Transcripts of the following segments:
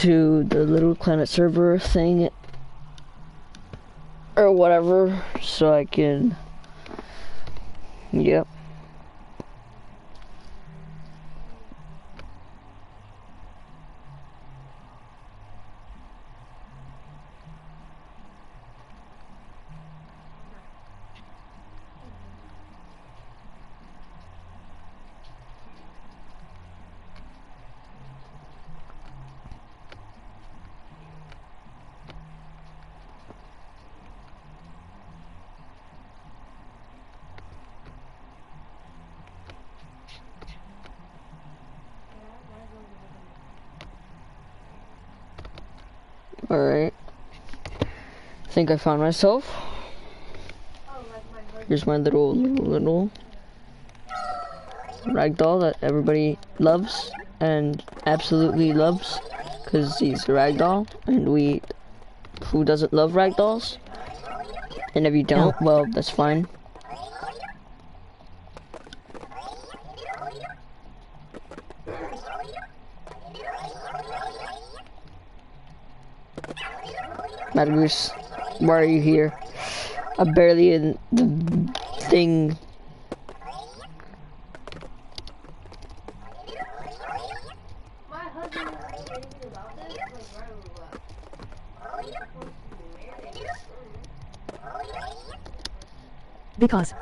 to the Little Planet server thing or whatever, so I can, yep. Alright. I think I found myself. Here's my little ragdoll that everybody loves and absolutely loves because he's a ragdoll, and who doesn't love ragdolls? And if you don't, well, that's fine. Mad Goose, why are you here? I'm barely in the thing. My husband was thinking about this, like, Because.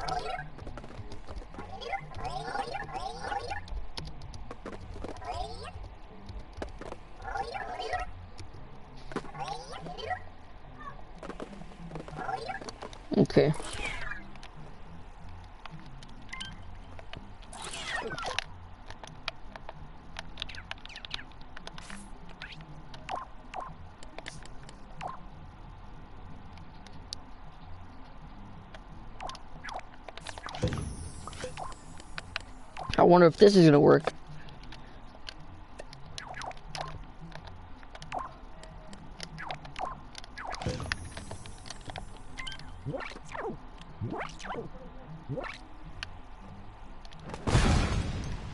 Okay. I wonder if this is gonna work.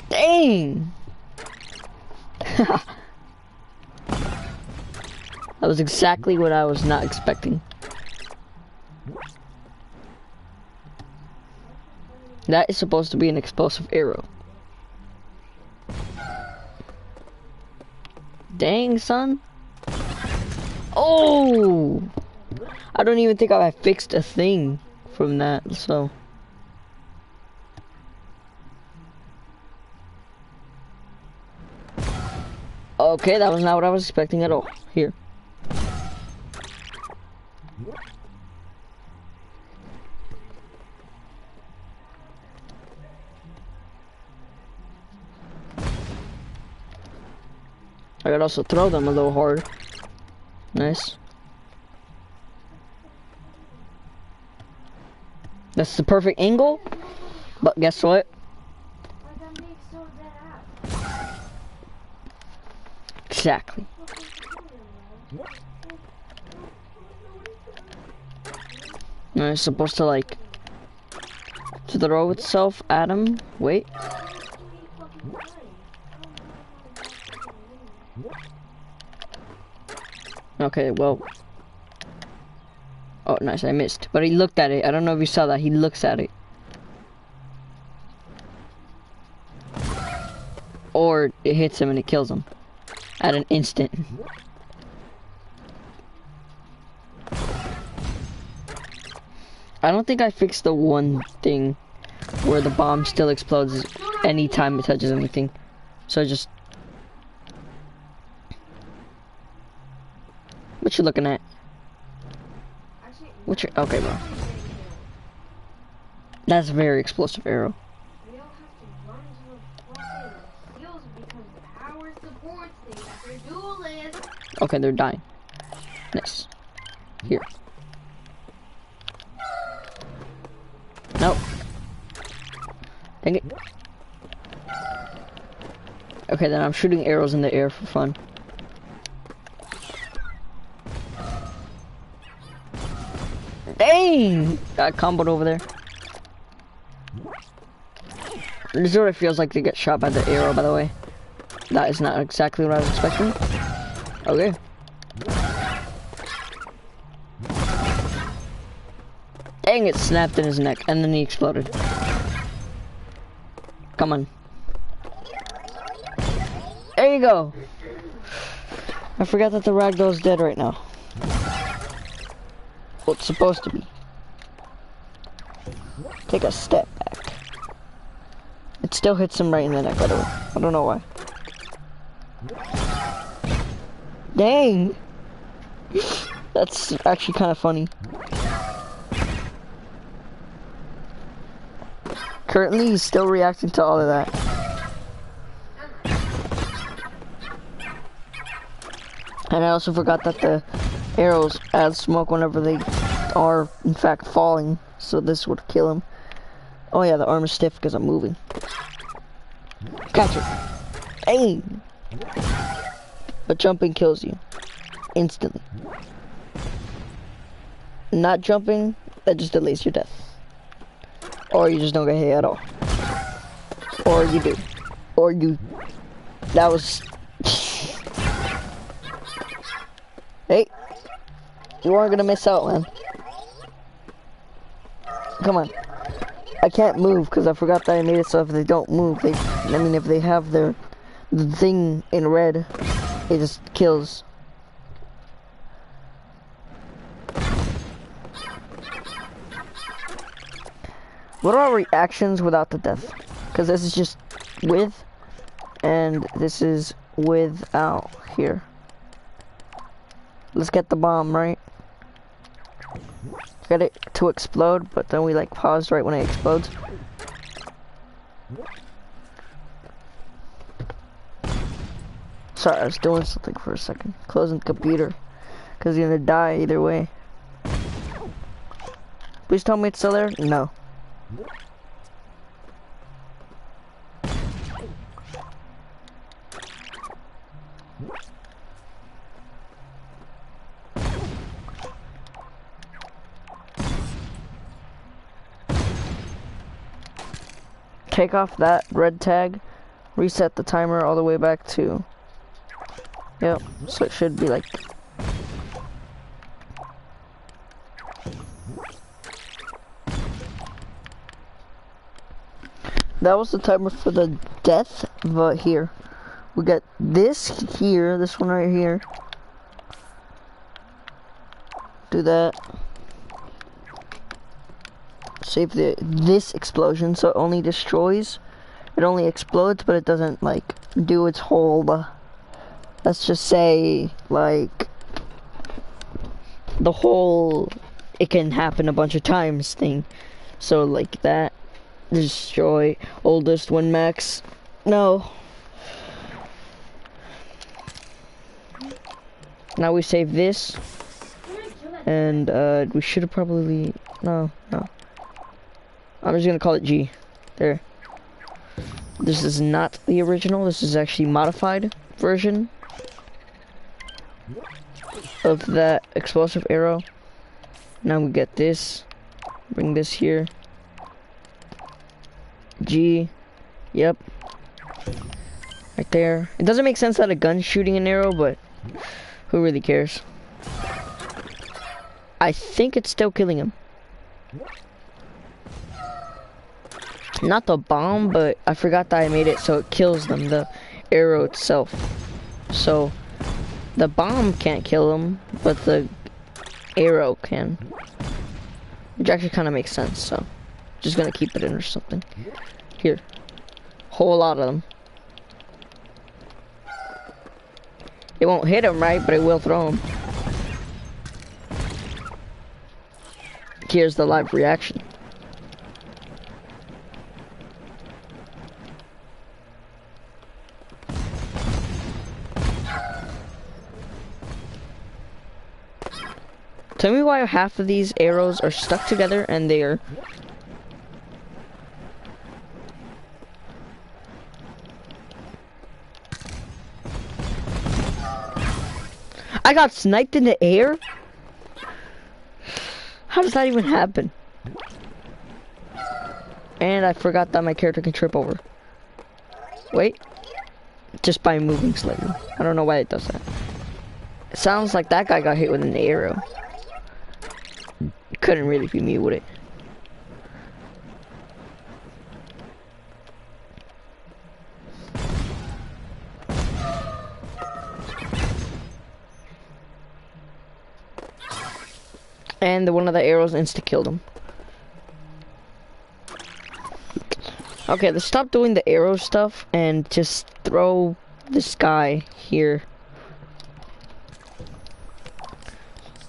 Dang! That was exactly what I was not expecting. That is supposed to be an explosive arrow. Dang, son. Oh! I don't even think I fixed a thing from that, so. Okay, that was not what I was expecting at all. Here. I could also throw them a little hard. Nice. That's the perfect angle. But guess what? Exactly. And it's supposed to like throw itself at him. Wait. Okay, well. Oh, nice, I missed. But he looked at it. I don't know if you saw that. He looks at it. Or it hits him and it kills him. At an instant. I don't think I fixed the one thing where the bomb still explodes anytime it touches anything. So just... What you looking at? What you... Okay, bro. That's a very explosive arrow. Okay, they're dying. Nice. Here. Nope. Dang it. Okay, then I'm shooting arrows in the air for fun. Dang! Got comboed over there. This is what it feels like to get shot by the arrow, by the way. That is not exactly what I was expecting. Okay. Dang, it snapped in his neck, and then he exploded. Come on. There you go. I forgot that the ragdoll's dead right now. Well, it's supposed to be. Take a step back. It still hits him right in the neck, by the way. I don't know why. Dang! That's actually kind of funny. Currently, he's still reacting to all of that. And I also forgot that the arrows add smoke whenever they are, in fact, falling. So this would kill him. Oh yeah, the arm is stiff because I'm moving. Catch it. Aim! But jumping kills you. Instantly. Not jumping, that just delays your death. Or you just don't get hit at all. Or you do. Or you... That was... Hey! You aren't gonna miss out, man. Come on. I can't move because I forgot that I made it so if they don't move, if they have the thing in red, it just kills. What are our reactions without the death? Because this is just with, and this is without here. Let's get the bomb, right? Get it to explode, but then we like paused right when it explodes. Sorry, I was doing something for a second. Closing the computer. Because you're gonna die either way. Please tell me it's still there? No. Take off that red tag, reset the timer all the way back to, yep, so it should be like, that was the timer for the death, but here, we got this here, this one right here, do that. Save this explosion, so it only destroys, it only explodes, but it doesn't like do its whole, let's just say, like, the whole, it can happen a bunch of times thing. So like that, destroy, oldest, win max, no. Now we save this, and we should have probably, no. I'm just gonna call it G. There. This is not the original. This is actually modified version of that explosive arrow. Now we get this. Bring this here. G. Yep. Right there. It doesn't make sense that a gun's shooting an arrow, but who really cares? I think it's still killing him. Not the bomb, but I forgot that I made it so it kills them, the arrow itself. So, the bomb can't kill them, but the arrow can. Which actually kind of makes sense, so. Just gonna keep it in or something. Here. Whole lot of them. It won't hit him, right? But it will throw him. Here's the live reaction. Tell me why half of these arrows are stuck together and they are... I got sniped in the air? How does that even happen? And I forgot that my character can trip over. Wait. Just by moving slightly. I don't know why it does that. It sounds like that guy got hit with an arrow. Couldn't really be me, would it? And one of the arrows insta-killed him. Okay, let's stop doing the arrow stuff and just throw this guy here.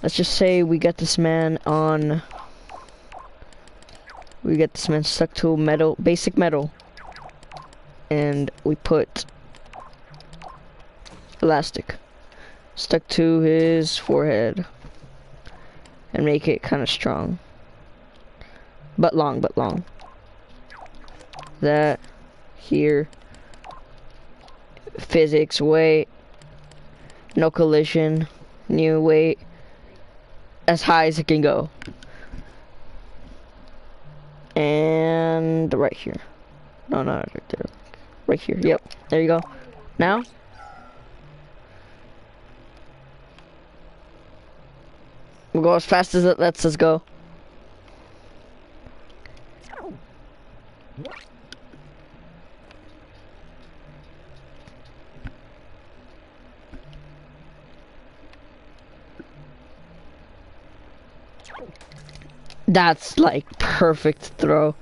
Let's just say we get this man on... We get this man stuck to metal, basic metal. And we put elastic stuck to his forehead. And make it kind of strong. But long, but long. That, here. Physics, weight. No collision. New weight. As high as it can go. And right here. No, not right there. Right here, yep. There you go. Now. We'll go as fast as it lets us go. That's like perfect throw.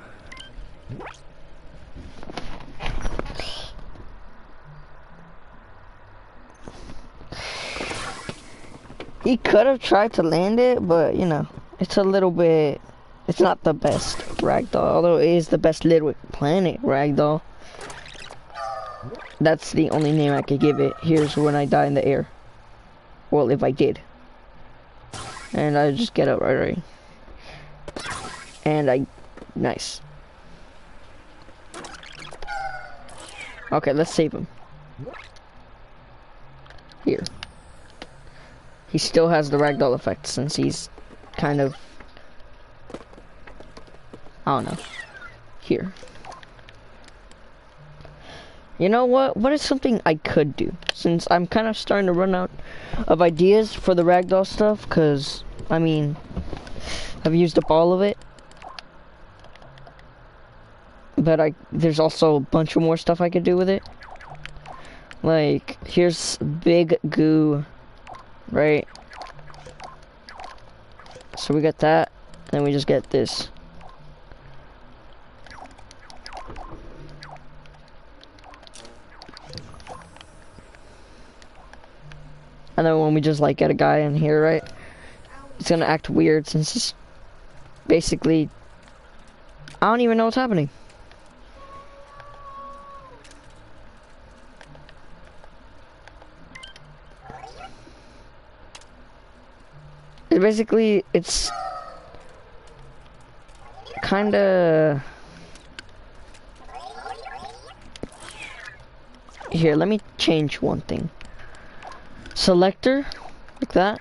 He could have tried to land it, but you know, it's a little bit, it's not the best ragdoll, although it is the best Little Planet ragdoll. That's the only name I could give it. Here's when I die in the air. Well, if I did. And I just get up right away. And nice. Okay, let's save him. Here. He still has the ragdoll effect since he's kind of, I don't know. Here. You know what? What is something I could do? Since I'm kind of starting to run out of ideas for the ragdoll stuff, because, I mean, I've used up all of it. But there's also a bunch of more stuff I could do with it. Like, here's big goo, right? So we got that, and we just get this. And then when we just like get a guy in here, right? It's gonna act weird since it's basically, I don't even know what's happening. Basically, it's kinda, here, let me change one thing. Selector, like that.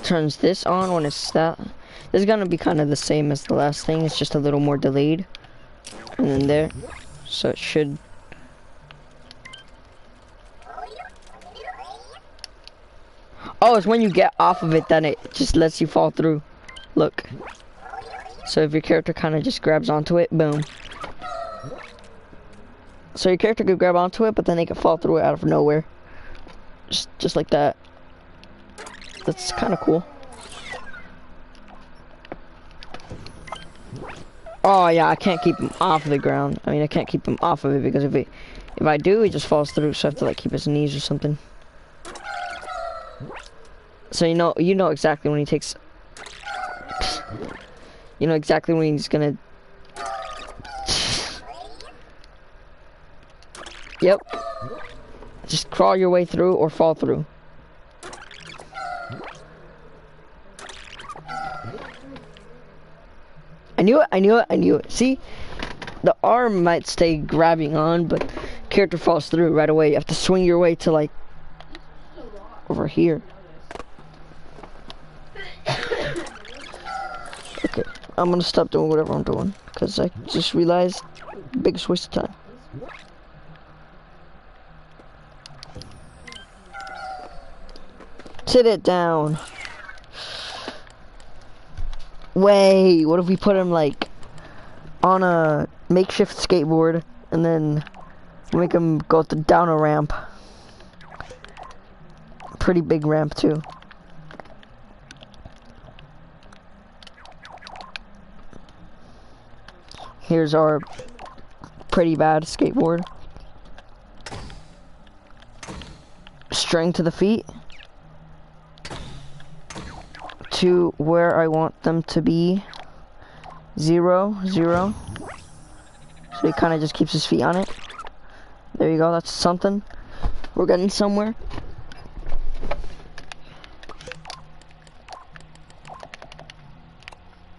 Turns this on when it's that. This is gonna be kind of the same as the last thing. It's just a little more delayed. And then there. So it should. Oh, it's when you get off of it, then it just lets you fall through. Look. So if your character kind of just grabs onto it, boom. So your character could grab onto it, but then they could fall through it out of nowhere. Just like that. That's kind of cool. Oh yeah, I can't keep him off of the ground. I mean, I can't keep him off of it because if I do, he just falls through. So I have to like keep his knees or something. So you know exactly when he takes. You know exactly when he's gonna. Yep. Just crawl your way through or fall through. I knew it. See? The arm might stay grabbing on, but character falls through right away. You have to swing your way to like over here. Okay, I'm gonna stop doing whatever I'm doing because I just realized biggest waste of time. Sit it down. Wait, what if we put him like on a makeshift skateboard and then make him go down a ramp? Pretty big ramp too. Here's our pretty bad skateboard. String to the feet. To where I want them to be. 0, 0. So he kind of just keeps his feet on it. There you go, that's something. We're getting somewhere.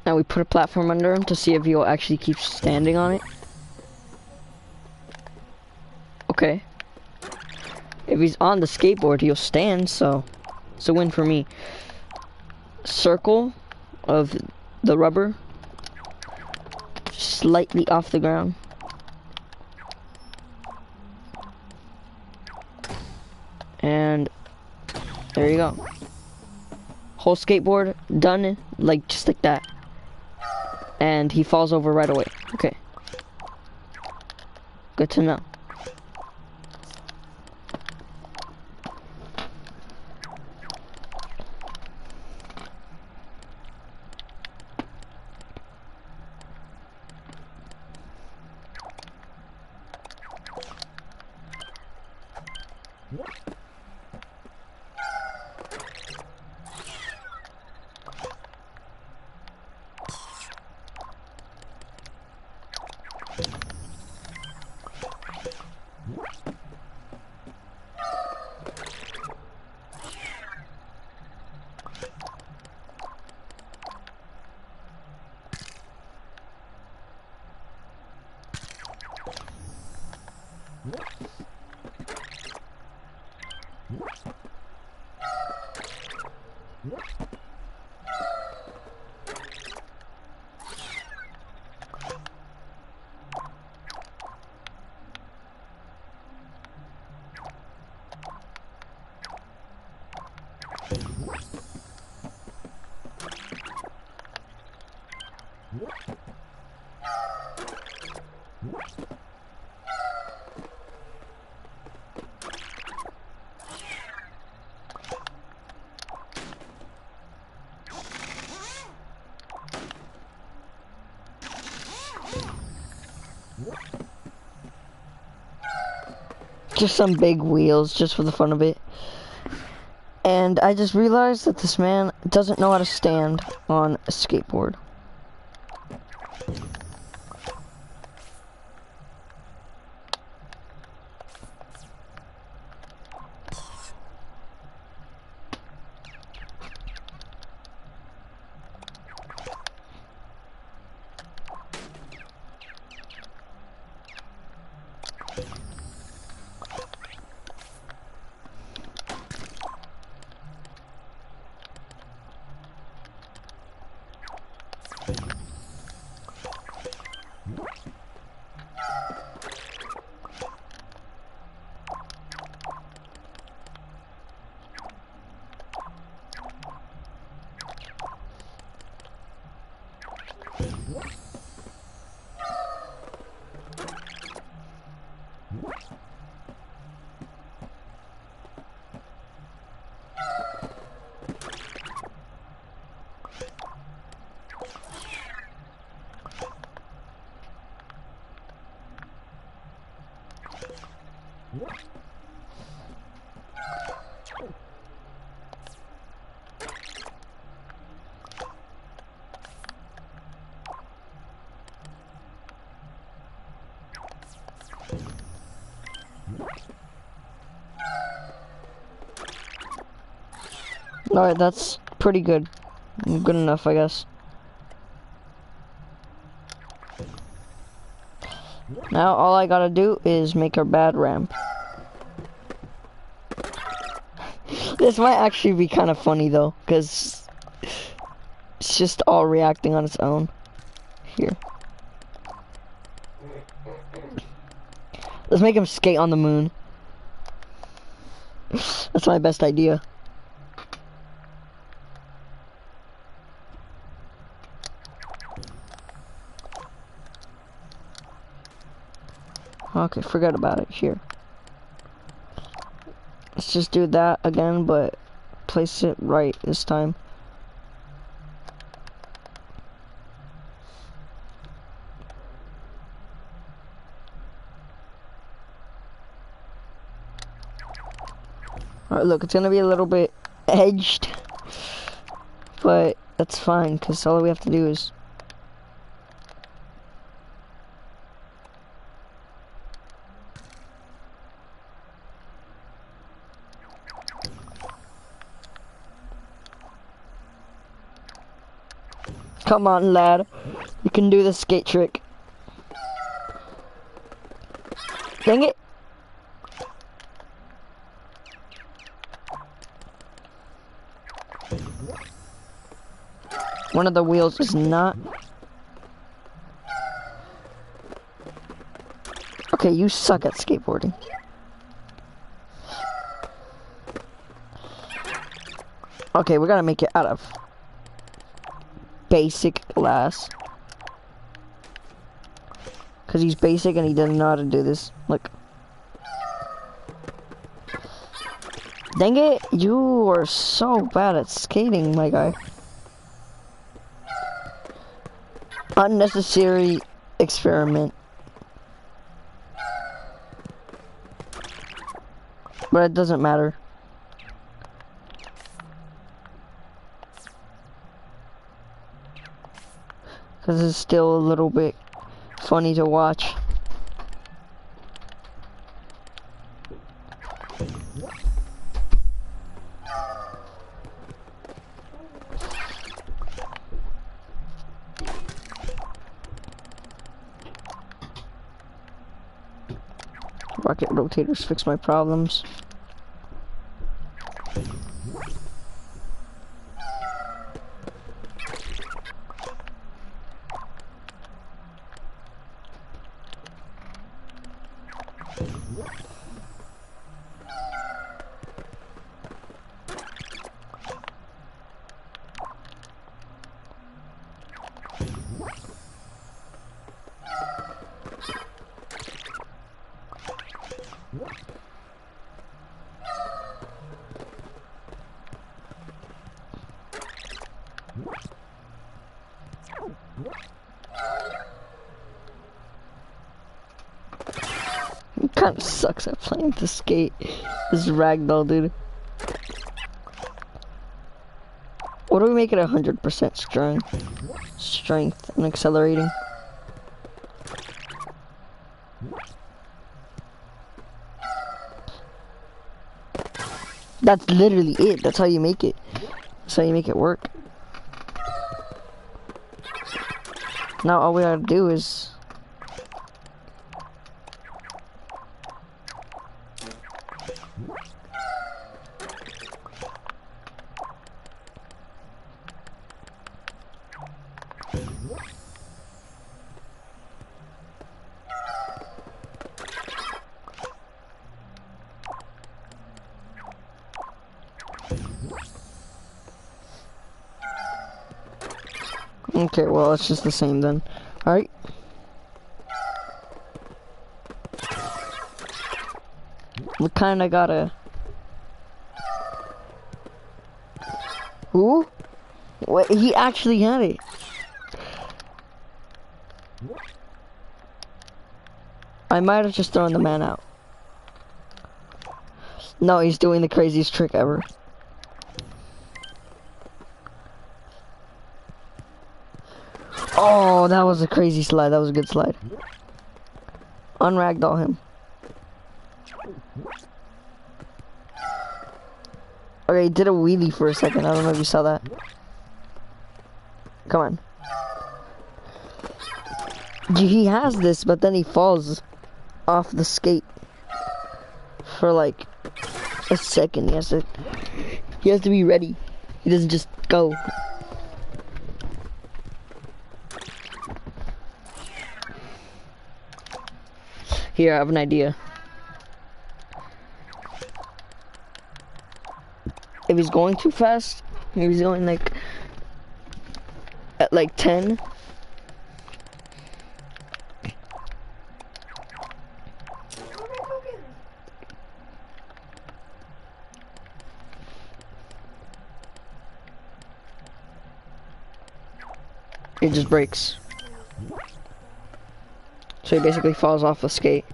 Now we put a platform under him to see if he'll actually keep standing on it. Okay. If he's on the skateboard, he'll stand, so it's a win for me. Circle of the rubber. Slightly off the ground. And there you go. Whole skateboard done, like just like that. And he falls over right away. Okay. Good to know. Just some big wheels, just for the fun of it. And I just realized that this man doesn't know how to stand on a skateboard. Alright, that's pretty good. Good enough, I guess. Now all I gotta do is make a bad ramp. This might actually be kind of funny though, because it's just all reacting on its own. Here. Let's make him skate on the moon. That's my best idea. Okay, forget about it. Here. Let's just do that again, but place it right this time. Alright, look, it's gonna be a little bit edged, but that's fine, because all we have to do is... Come on, lad. You can do the skate trick. Dang it. One of the wheels is not. Okay, you suck at skateboarding. Okay, we gotta make it out of basic glass. Cause he's basic and he doesn't know how to do this. Look. Dang it, you are so bad at skating, my guy. Unnecessary experiment. But it doesn't matter. Because it's still a little bit funny to watch. Rocket rotators fix my problems. He kind of sucks at playing the skate. This ragdoll, dude. What do we make it 100% strength and accelerating? That's literally it. That's how you make it. That's how you make it work. Now all we gotta do is... Okay, well, it's just the same then. Alright. We kinda gotta... Who? Wait, he actually had it. I might have just thrown the man out. No, he's doing the craziest trick ever. Oh, that was a crazy slide. That was a good slide. Unragdoll him. Okay, he did a wheelie for a second. I don't know if you saw that. Come on. He has this, but then he falls off the skate for like a second. He has to be ready. He doesn't just go. Here, I have an idea. If he's going too fast, if he's going like at like 10. It just breaks. So he basically falls off the skate.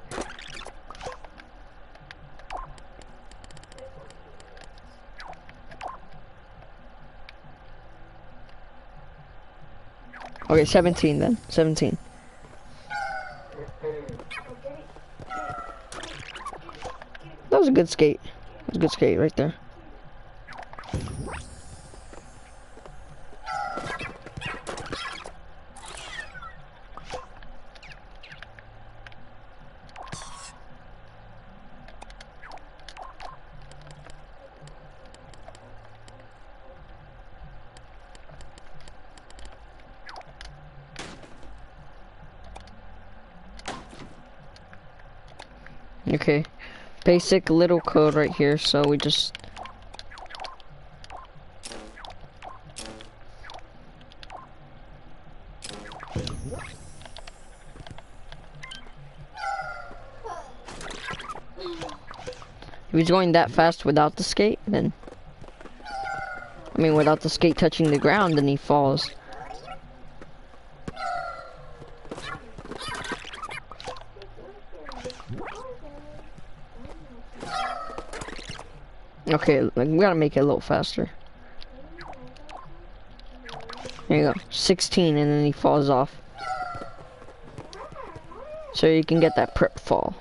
Okay, 17 then. 17. That was a good skate. That was a good skate right there. Okay, basic little code right here, so we just... If he's going that fast without the skate, then... I mean, without the skate touching the ground, then he falls. Okay, like, we gotta make it a little faster. There you go, 16, and then he falls off. So you can get that prep fall.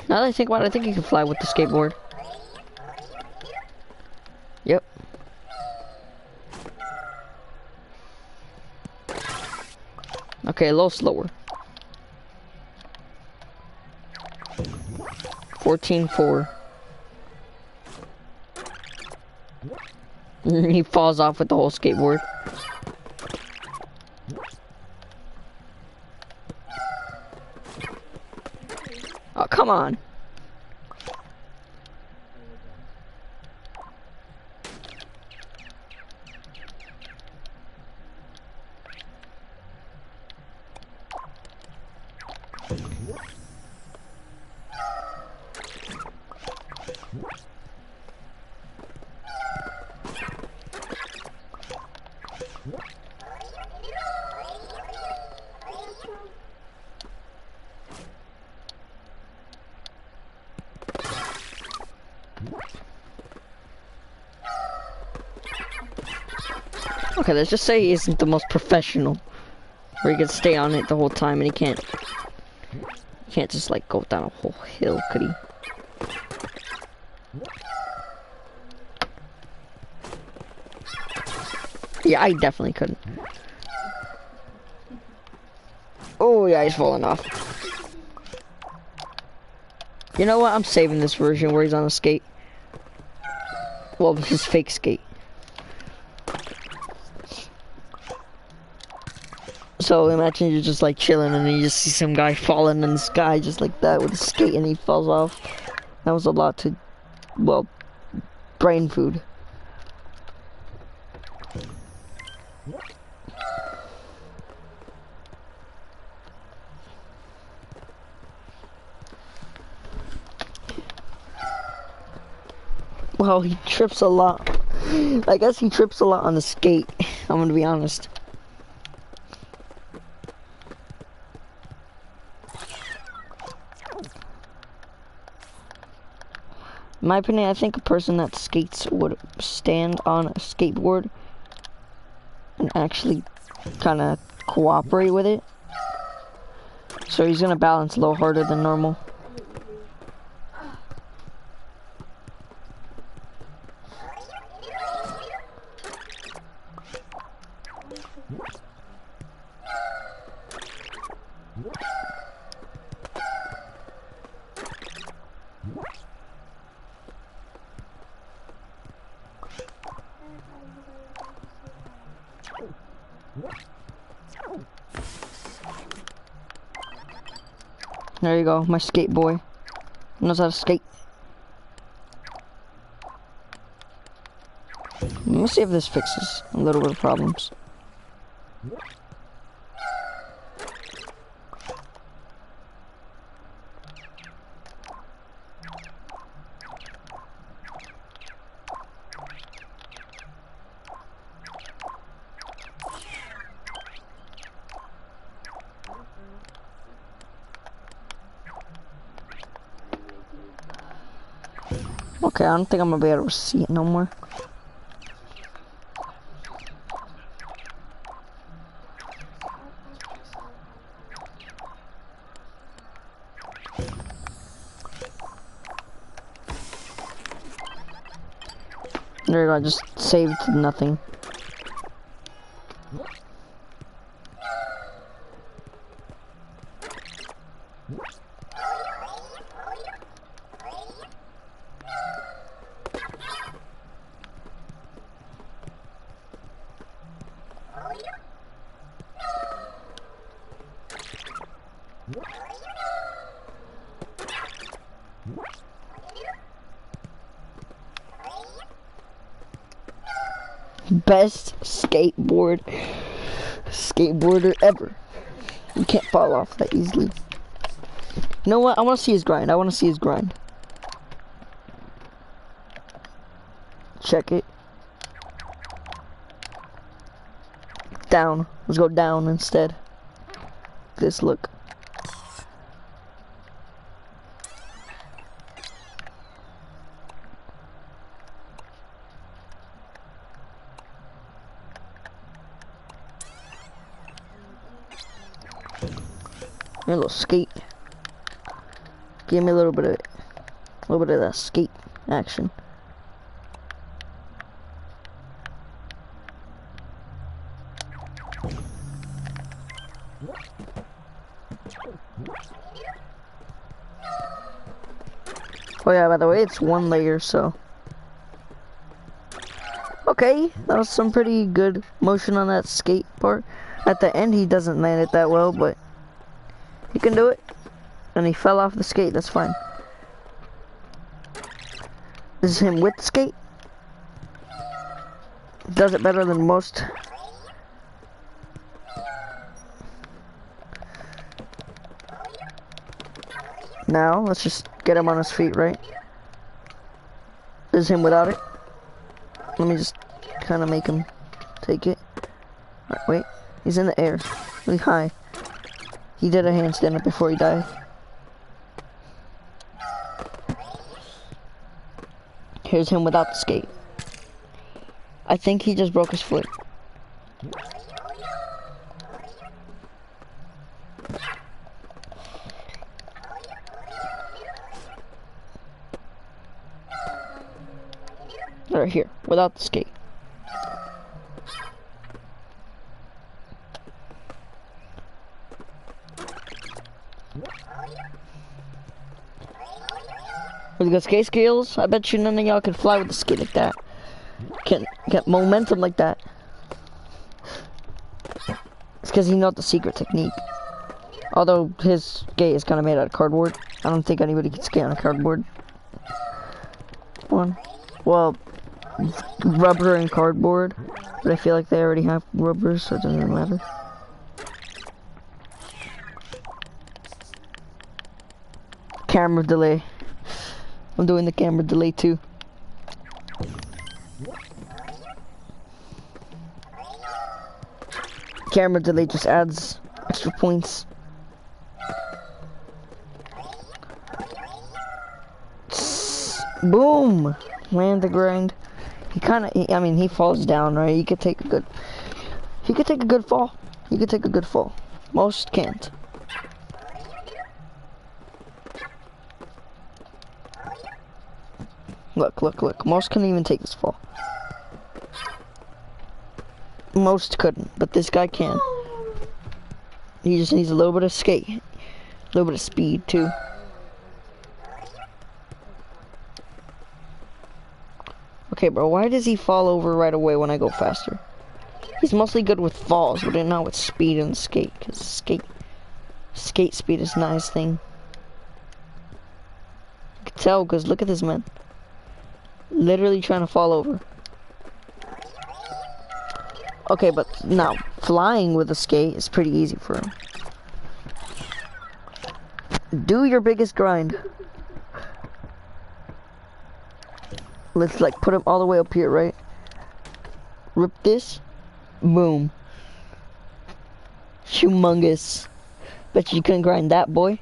Now that I think about it, I think you can fly with the skateboard. Yep. Okay, a little slower. 14.4. He falls off with the whole skateboard. Oh, come on. Okay, let's just say he isn't the most professional. Where he can stay on it the whole time and he can't just like go down a whole hill, could he? Yeah, I definitely couldn't. Oh yeah, he's falling off. You know what? I'm saving this version where he's on a skate. Well, his fake skate. So imagine you're just like chilling and then you just see some guy falling in the sky just like that with a skate and he falls off. That was a lot to, well, brain food. Well, he trips a lot. I guess he trips a lot on the skate. I'm gonna be honest. In my opinion, I think a person that skates would stand on a skateboard and actually kind of cooperate with it. So he's gonna balance a little harder than normal. There you go, my skate boy. Knows how to skate. Let me see if this fixes a little bit of problems. Okay, I don't think I'm gonna be able to see it no more. There you go, I just saved nothing. Best skateboarder ever. You can't fall off that easily. You know what? I want to see his grind. I want to see his grind. Check it. Down. Let's go down instead. This look. A little skate. Give me a little bit of it. A little bit of that skate action. Oh yeah, by the way, it's one layer, so. Okay, that was some pretty good motion on that skate part. At the end, he doesn't land it that well, but he can do it. And he fell off the skate, that's fine. This is him with the skate. Does it better than most. Now, let's just get him on his feet, right? This is him without it. Let me just kind of make him take it. Right, wait, he's in the air, really high. He did a handstand before he died. Here's him without the skate. I think he just broke his foot. Right here, without the skate. With good skate skills, I bet you none of y'all can fly with the skate like that. Can't get momentum like that. It's because he knows the secret technique. Although his skate is kind of made out of cardboard. I don't think anybody can skate on a cardboard one. Well, rubber and cardboard, but I feel like they already have rubber, so it doesn't matter. Camera delay. I'm doing the camera delay too. Camera delay just adds extra points. Boom! Land the grind. He kind of, I mean, he falls down, right? He could take a good, He could take a good fall. He could take a good fall. Most can't. Look, look, look. Most couldn't even take this fall. Most couldn't, but this guy can. He just needs a little bit of skate. A little bit of speed, too. Okay, bro, why does he fall over right away when I go faster? He's mostly good with falls, but not with speed and skate, because skate speed is a nice thing. You can tell, because look at this man. Literally trying to fall over. Okay, but now, flying with a skate is pretty easy for him. Do your biggest grind. Let's like put him all the way up here, right? Rip this. Boom. Humongous. Bet you couldn't grind that, boy.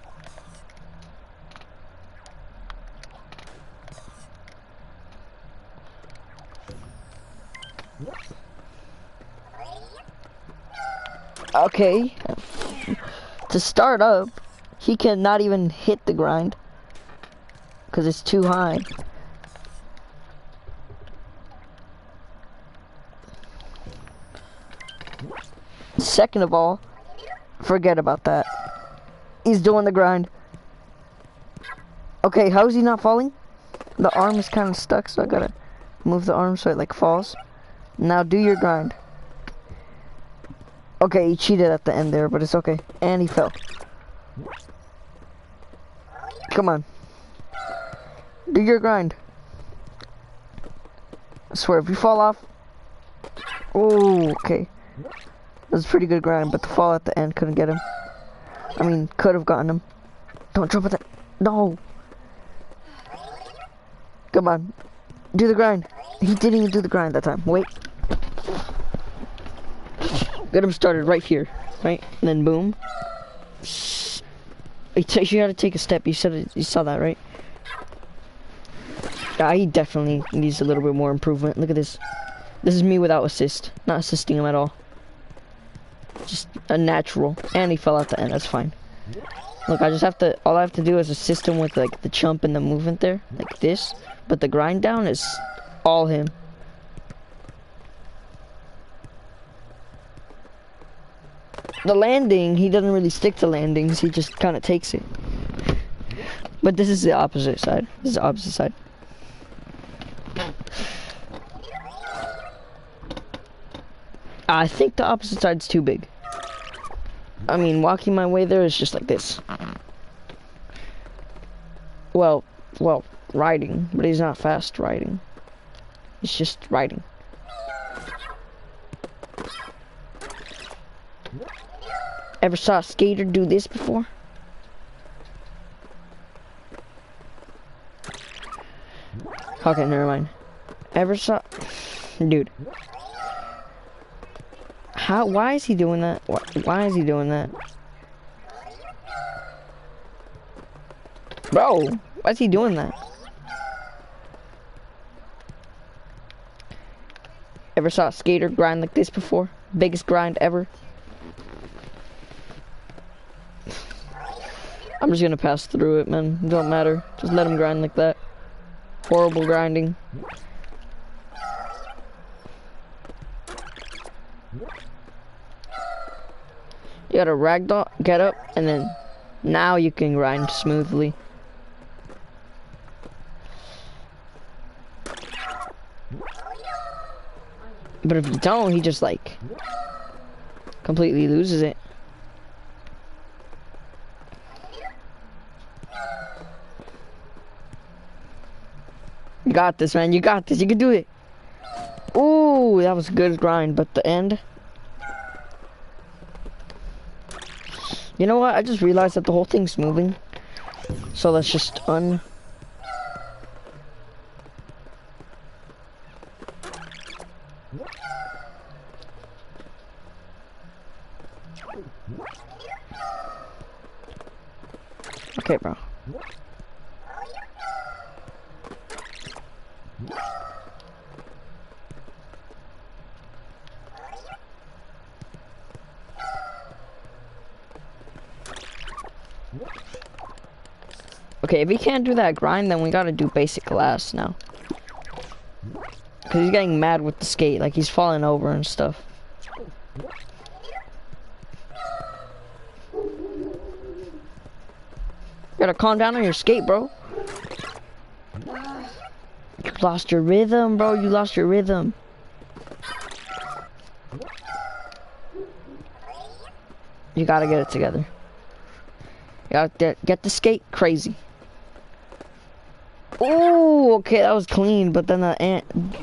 Okay. To start up, he cannot even hit the grind. Because it's too high. Second of all, forget about that. He's doing the grind. Okay, how is he not falling? The arm is kind of stuck, so I gotta move the arm so it like falls. Now do your grind. Okay, he cheated at the end there, but it's okay. And he fell. Come on. Do your grind. I swear, if you fall off... Oh, okay. That was a pretty good grind, but the fall at the end couldn't get him. I mean, could have gotten him. Don't jump at that. No. Come on. Do the grind. He didn't even do the grind that time. Wait. Get him started right here. Right? And then boom. You gotta take a step. You said it, you saw that, right? Yeah, he definitely needs a little bit more improvement. Look at this. This is me without assist. Not assisting him at all. Just a natural. And he fell out the end. That's fine. Look, I just have to... All I have to do is assist him with, like, the jump and the movement there. Like this. But the grind down is all him. The landing, he doesn't really stick to landings. He just kind of takes it. But this is the opposite side. This is the opposite side. I think the opposite side's too big. I mean, walking my way there is just like this. Well, riding, but he's not fast riding. He's just riding. Ever saw a skater do this before? Okay, never mind. Ever saw... Dude. How? Why is he doing that? Why is he doing that? Bro, why is he doing that? Ever saw a skater grind like this before? Biggest grind ever? I'm just gonna pass through it, man. It don't matter. Just let him grind like that. Horrible grinding. You gotta ragdoll, get up, and then now you can grind smoothly. But if you don't, he just like completely loses it. You got this, man. You got this. You can do it. Ooh, that was a good grind, but the end. You know what? I just realized that the whole thing's moving. So let's just Okay, bro. Okay, if he can't do that grind, then we gotta do basic last now. Cause he's getting mad with the skate, like he's falling over and stuff. You gotta calm down on your skate, bro. You lost your rhythm, bro. You lost your rhythm. You gotta get it together. You gotta get the skate crazy. Oh, okay, that was clean. But then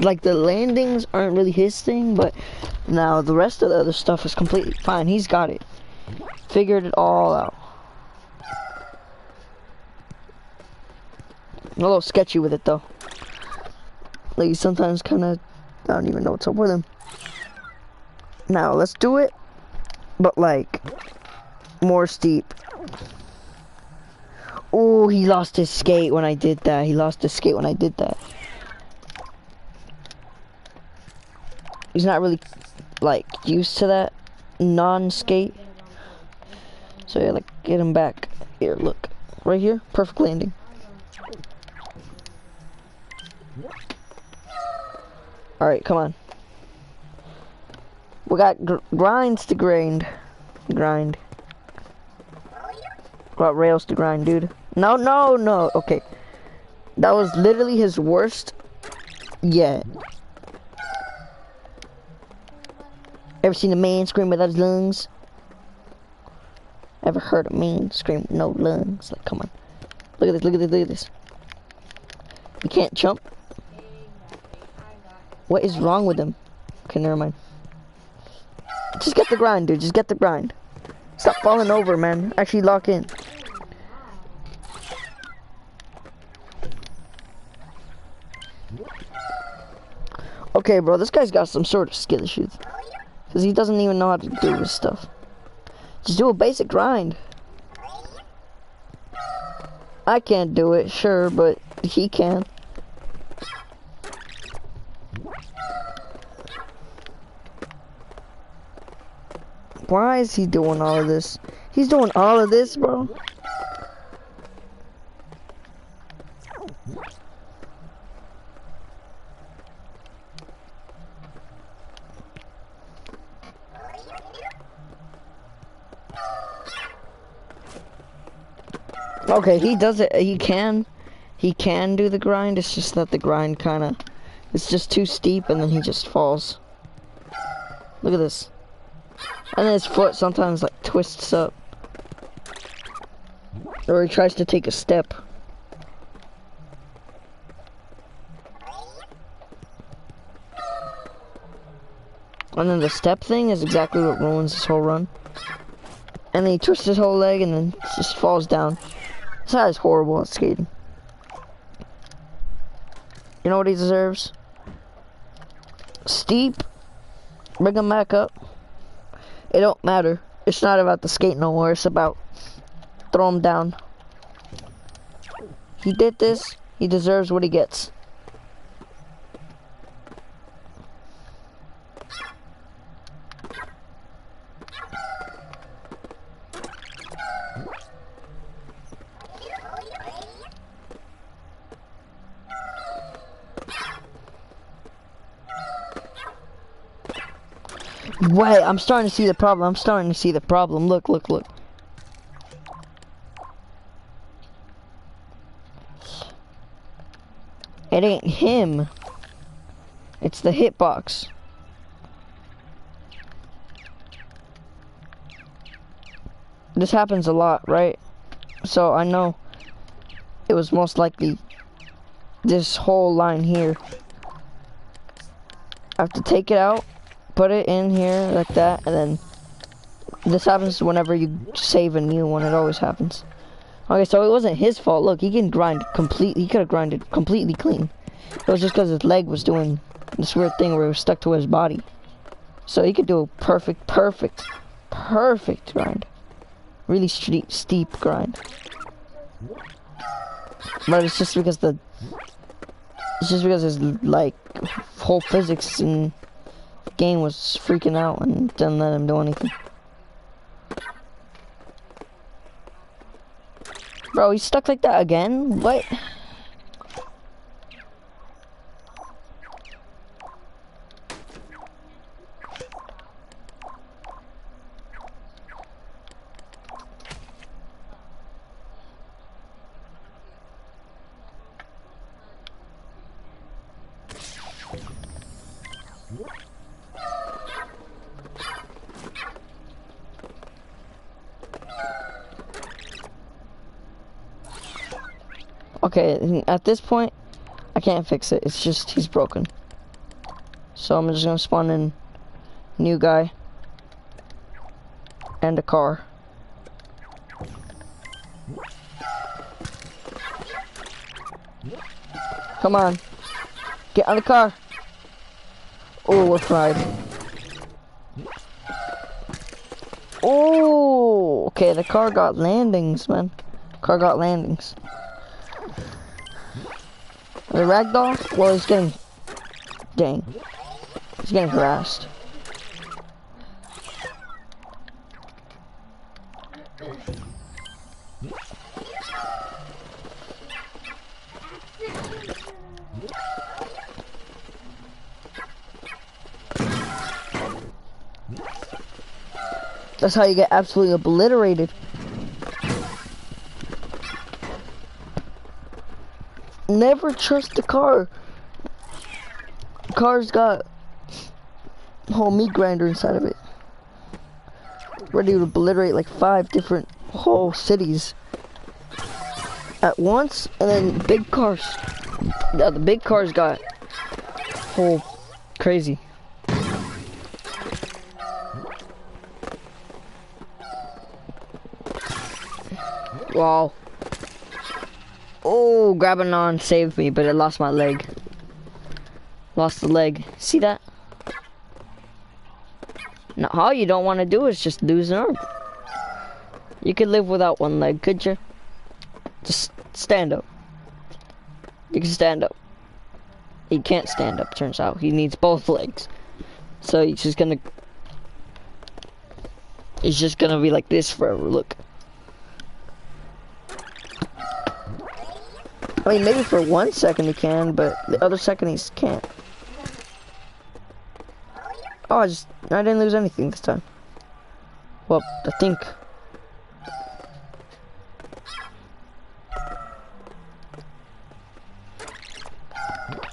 like the landings aren't really his thing. But now the rest of the other stuff is completely fine. He's got it. Figured it all out. A little sketchy with it though. Like he's sometimes kind of, I don't even know what's up with him. Now let's do it, but like more steep. Oh, he lost his skate when I did that. He lost his skate when I did that. He's not really like used to that non-skate. So yeah, like get him back. Here, look, right here, perfect landing. Alright, come on. We got grinds to grind. Grind. Got rails to grind, dude. No, no, no. Okay. That was literally his worst yet. Ever seen a man scream without his lungs? Ever heard a man scream with no lungs? Like, come on. Look at this, look at this, look at this. You can't jump? What is wrong with him? Okay, never mind. Just get the grind, dude. Just get the grind. Stop falling over, man. Actually lock in. Okay, bro. This guy's got some sort of skill issues. Because he doesn't even know how to do this stuff. Just do a basic grind. I can't do it, sure, but he can. Why is he doing all of this? He's doing all of this, bro. Okay, he does it. He can do the grind. It's just that the grind it's just too steep, and then he just falls. Look at this. And then his foot sometimes like twists up. Or he tries to take a step. And then the step thing is exactly what ruins his whole run. And then he twists his whole leg and then just falls down. This guy is horrible at skating. You know what he deserves? Steep. Bring him back up. It don't matter. It's not about the skate no more. It's about throw him down. He did this. He deserves what he gets. Wait, I'm starting to see the problem. I'm starting to see the problem. Look, look, look. It ain't him. It's the hitbox. This happens a lot, right? So I know it was most likely this whole line here. I have to take it out, put it in here like that, and then this happens whenever you save a new one. It always happens. Okay, so it wasn't his fault. Look, he can grind completely. He could have grinded completely clean. It was just because his leg was doing this weird thing where it was stuck to his body. So he could do a perfect grind. Really steep grind. But it's just because his like whole physics in the game was freaking out and didn't let him do anything. Bro, he's stuck like that again? What? Okay, at this point, I can't fix it. It's just, he's broken. So I'm just gonna spawn in new guy and a car. Come on, get on the car. Oh, we're fried. Oh, okay, the car got landings, man. Car got landings. The ragdoll? Well, he's getting... Dang. He's getting harassed. That's how you get absolutely obliterated. Never trust the car. The car's got a whole meat grinder inside of it. Ready to obliterate like 5 different whole cities at once, and then big cars. Yeah, the big cars got whole crazy. Wow. Oh, grabbing on saved me, but it lost my leg. Lost the leg. See that? Now, all you don't want to do is just lose an arm. You could live without one leg, could you? Just stand up. You can stand up. He can't stand up, turns out. He needs both legs. So he's just gonna be like this forever, look. I mean, maybe for 1 second he can, but the other second he can't. Oh, I didn't lose anything this time. Well, I think.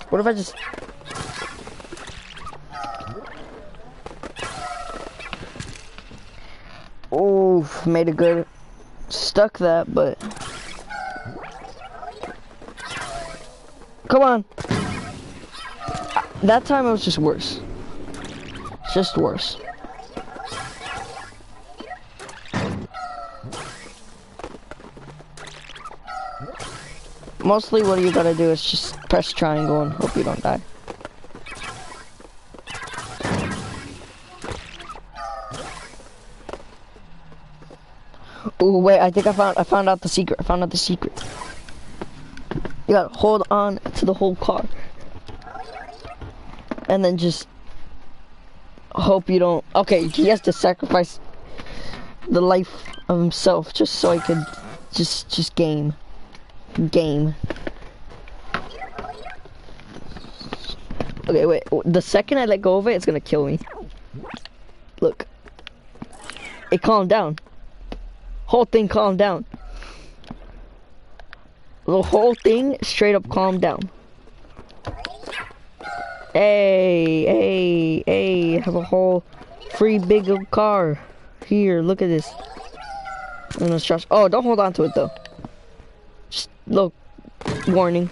What if I just... Oh, made a good... Stuck that, but... Come on. That time it was just worse. Just worse. Mostly what you gotta do is just press triangle and hope you don't die. Oh wait, I think I found out the secret. I found out the secret. You gotta hold on to the whole car. And then just hope you don't... Okay, he has to sacrifice the life of himself just so I could just game. Okay, wait. The second I let go of it, it's gonna kill me. Look. It calmed down. Whole thing calmed down. The whole thing straight up calmed down. Hey, have a whole free big car. Here, look at this. And let's trust. Oh, don't hold on to it though. Just look, warning.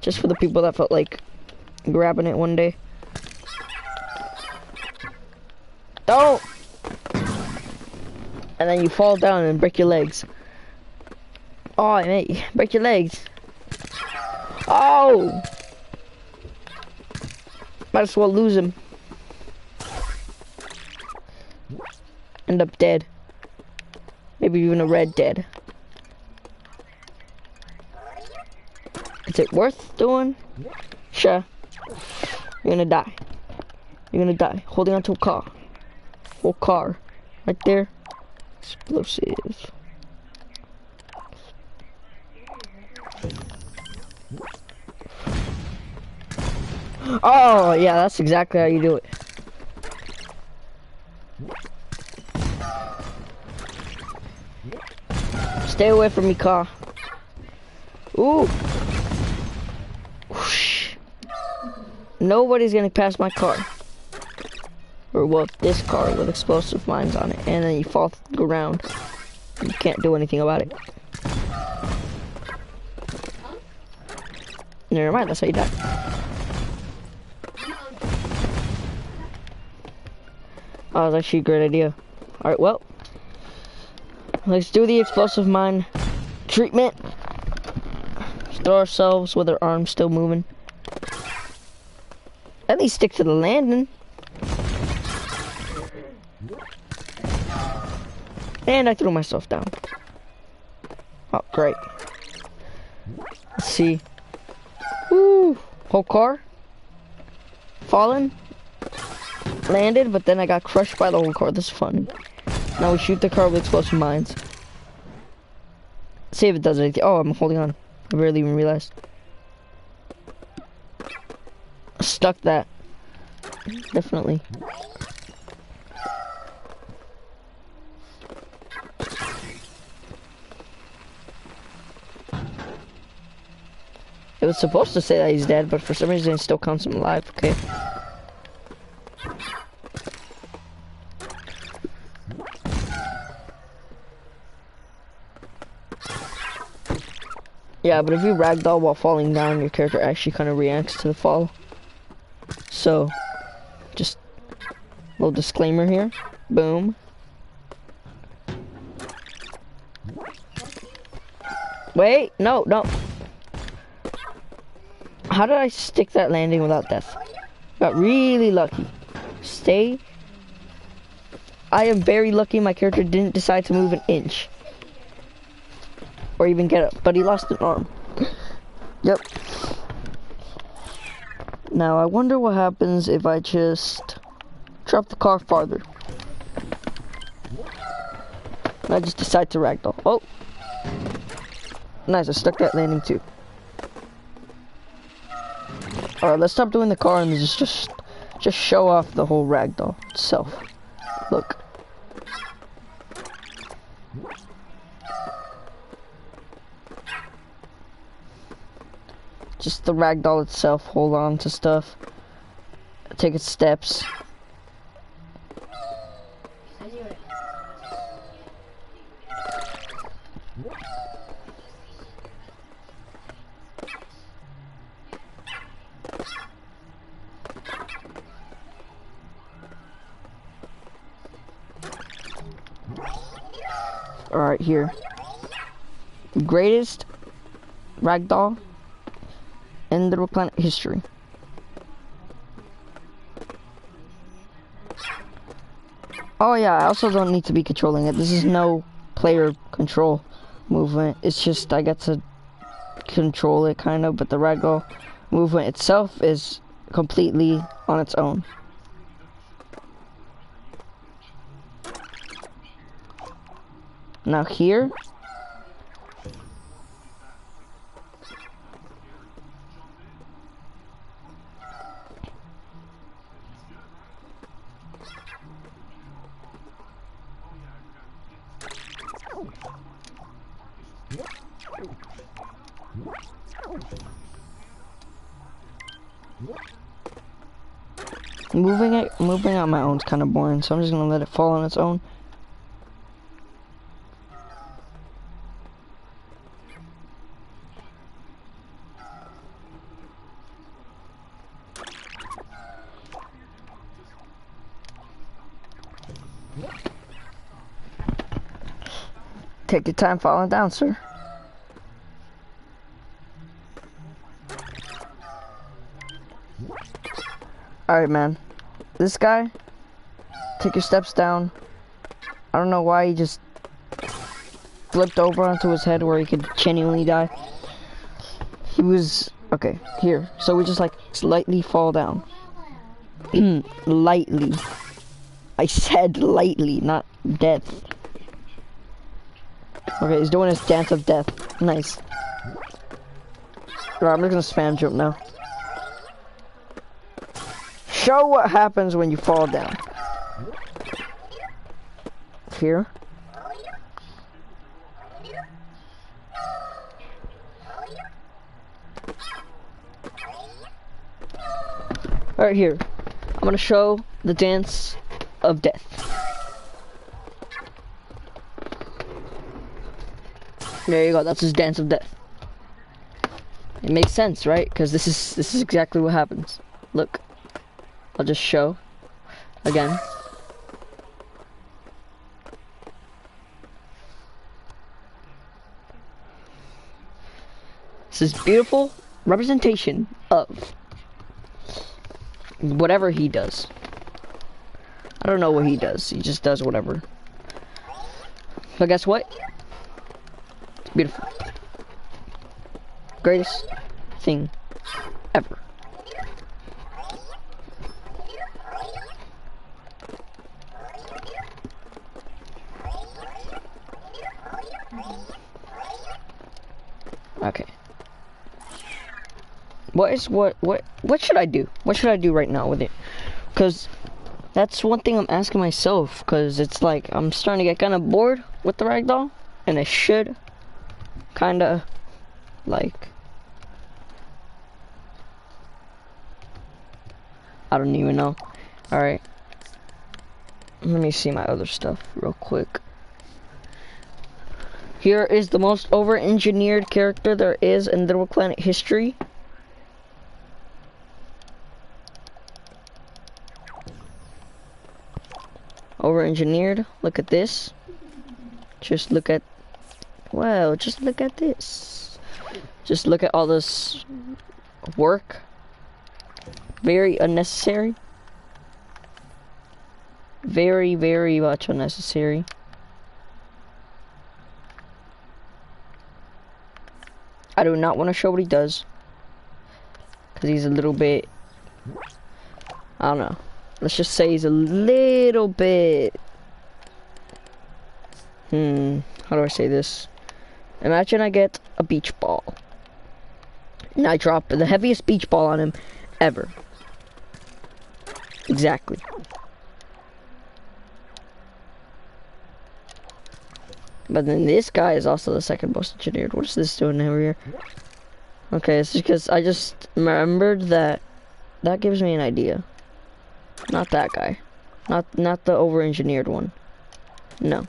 Just for the people that felt like grabbing it one day. Don't! And then you fall down and break your legs. Oh, mate, break your legs. Oh! Might as well lose him. End up dead. Maybe even a red dead. Is it worth doing? Sure. You're gonna die. You're gonna die. Holding onto a car. Whole car. Right there. Explosive. Oh, yeah, that's exactly how you do it. Stay away from me, car. Ooh. Whoosh. Nobody's gonna pass my car. Or, well, this car with explosive mines on it. And then you fall to the ground. You can't do anything about it. Never mind, that's how you die. Oh, that's actually a great idea. Alright, well. Let's do the explosive mine treatment. Just throw ourselves with our arms still moving. At least stick to the landing. And I threw myself down. Oh, great. Let's see. Woo! Whole car. Fallen. Landed, but then I got crushed by the whole car. This is fun. Now we shoot the car with explosive mines. See if it does anything. Oh, I'm holding on. I barely even realized. Stuck that. Definitely. It was supposed to say that he's dead, but for some reason it still counts him alive. Okay. Yeah, but if you ragdoll while falling down, your character actually kind of reacts to the fall. So, just a little disclaimer here. Boom. Wait, no. How did I stick that landing without death? Got really lucky. Stay. I am very lucky my character didn't decide to move an inch. Or even get up, but he lost an arm. Yep. Now I wonder what happens if I just drop the car farther. And I just decide to ragdoll. Oh! Nice, I stuck that landing too. Alright, let's stop doing the car and just show off the whole ragdoll itself. Look. Just the ragdoll itself, hold on to stuff, take its steps. Alright, here. The greatest ragdoll in the planet history. Oh yeah, I also don't need to be controlling it. This is no player control movement. It's just I get to control it kind of, but the ragdoll movement itself is completely on its own. Now here, moving on my own is kind of boring, so I'm just gonna let it fall on its own. Take your time falling down, sir. Alright, man. This guy, take your steps down. I don't know why he just flipped over onto his head where he could genuinely die. He was... Okay, here. So we just like slightly fall down. Lightly. I said lightly, not death. Okay, he's doing his dance of death. Nice. Alright, I'm just gonna spam jump now. show what happens when you fall down. Here. Right here. I'm gonna show the dance of death. There you go, that's his dance of death. It makes sense, right? Because this is exactly what happens. Look. I'll just show again. This is beautiful representation of whatever he does. I don't know what he does. He just does whatever. But guess what? It's beautiful. Greatest thing ever. Okay. What should I do? What should I do right now with it? Because that's one thing I'm asking myself, because it's like I'm starting to get kind of bored with the ragdoll, and I should kind of like, I don't even know. Alright, let me see my other stuff real quick. Here is the most over-engineered character there is in Little Planet history. Over-engineered. Look at this. Just look at, well, just look at this. Just look at all this work. Very unnecessary. Very, very much unnecessary. I do not want to show what he does, because he's a little bit, I don't know. Let's just say he's a little bit, how do I say this? Imagine I get a beach ball, and I drop the heaviest beach ball on him ever. Exactly. But then this guy is also the second most engineered. What is this doing over here? Okay, it's because I just remembered that that gives me an idea. Not that guy. Not the over-engineered one. No.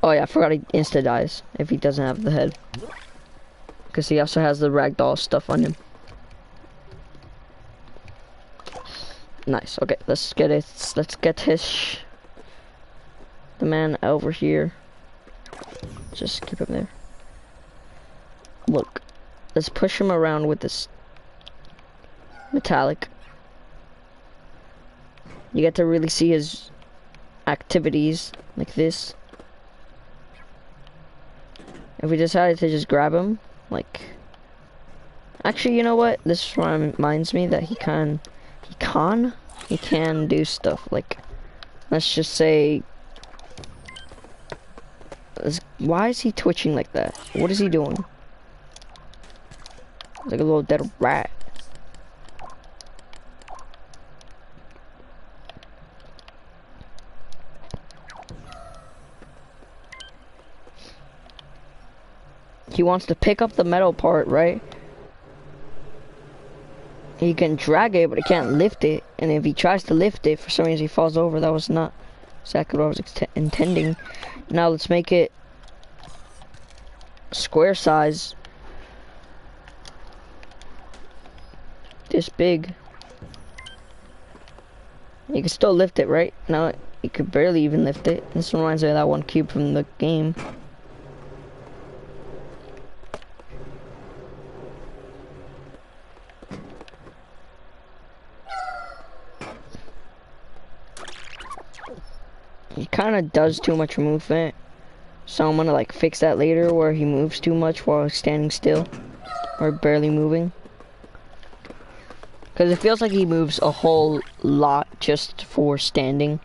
Oh yeah, I forgot he insta-dies if he doesn't have the head. Because he also has the ragdoll stuff on him. Nice, okay, let's get it. Let's get his... the man over here. Just keep him there. Look, let's push him around with this metallic. You get to really see his activities like this. If we decided to just grab him, like, actually, you know what? This reminds me that he can do stuff. Like, let's just say, why is he twitching like that? What is he doing? Like a little dead rat. He wants to pick up the metal part, right? He can drag it, but he can't lift it. And if he tries to lift it, for some reason he falls over. That was not exactly what I was intending. Now let's make it square size. This big. You can still lift it, right? No, you could barely even lift it. This reminds me of that one cube from the game. He kind of does too much movement, so I'm gonna like fix that later, where he moves too much while standing still or barely moving, because it feels like he moves a whole lot just for standing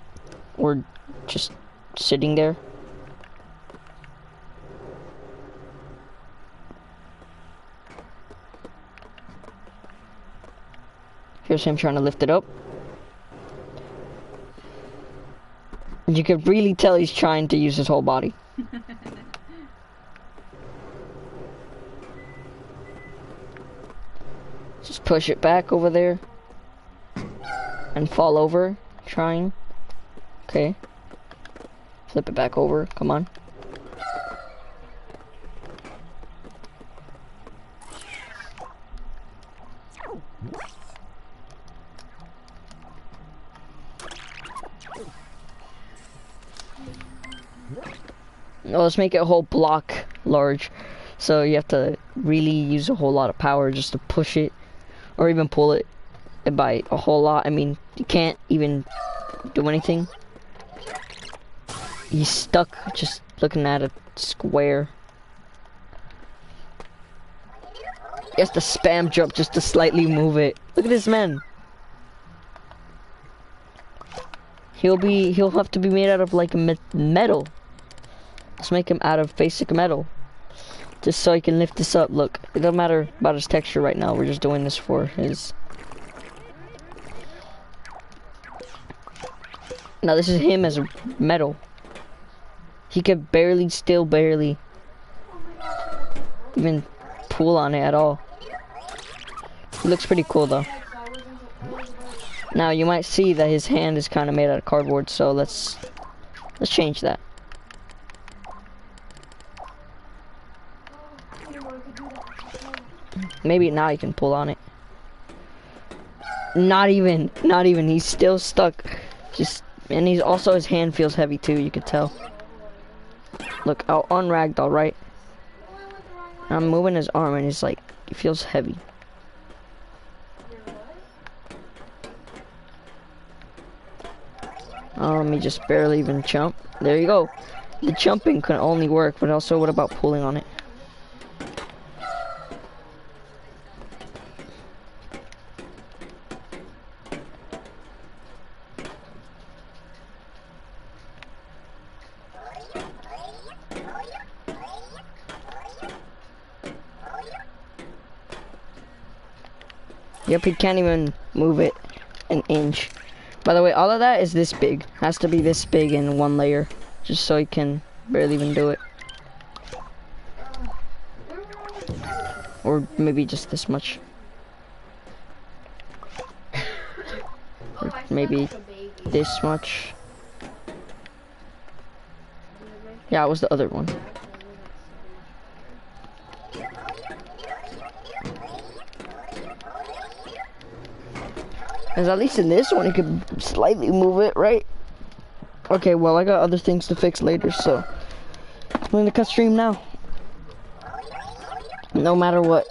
or just sitting there. Here's him trying to lift it up. You could really tell he's trying to use his whole body. Just push it back over there. And fall over, trying. Okay. Flip it back over, come on. No, let's make it a whole block large. So you have to really use a whole lot of power just to push it, or even pull it by a whole lot. I mean, you can't even do anything. He's stuck just looking at a square. He has to spam jump just to slightly move it. Look at this man. He'll have to be made out of like a metal. Let's make him out of basic metal. Just so he can lift this up. Look, it doesn't matter about his texture right now. We're just doing this for his... Now this is him as a metal. He could still barely even pull on it at all. He looks pretty cool though. Now you might see that his hand is kind of made out of cardboard, so let's change that. Maybe now you can pull on it. Not even, he's still stuck. And he's also, his hand feels heavy too, you could tell. Look, I'll unragdoll, right? I'm moving his arm and he's like, it feels heavy. Oh, let me just barely even jump. There you go. The jumping can only work, but also what about pulling on it? Yep, he can't even move it an inch. By the way, all of that is this big. Has to be this big in one layer, just so he can barely even do it. Or maybe just this much. Or maybe this much. Yeah, it was the other one. Because at least in this one, you could slightly move it, right? Okay, well, I got other things to fix later, so I'm going to cut stream now. No matter what.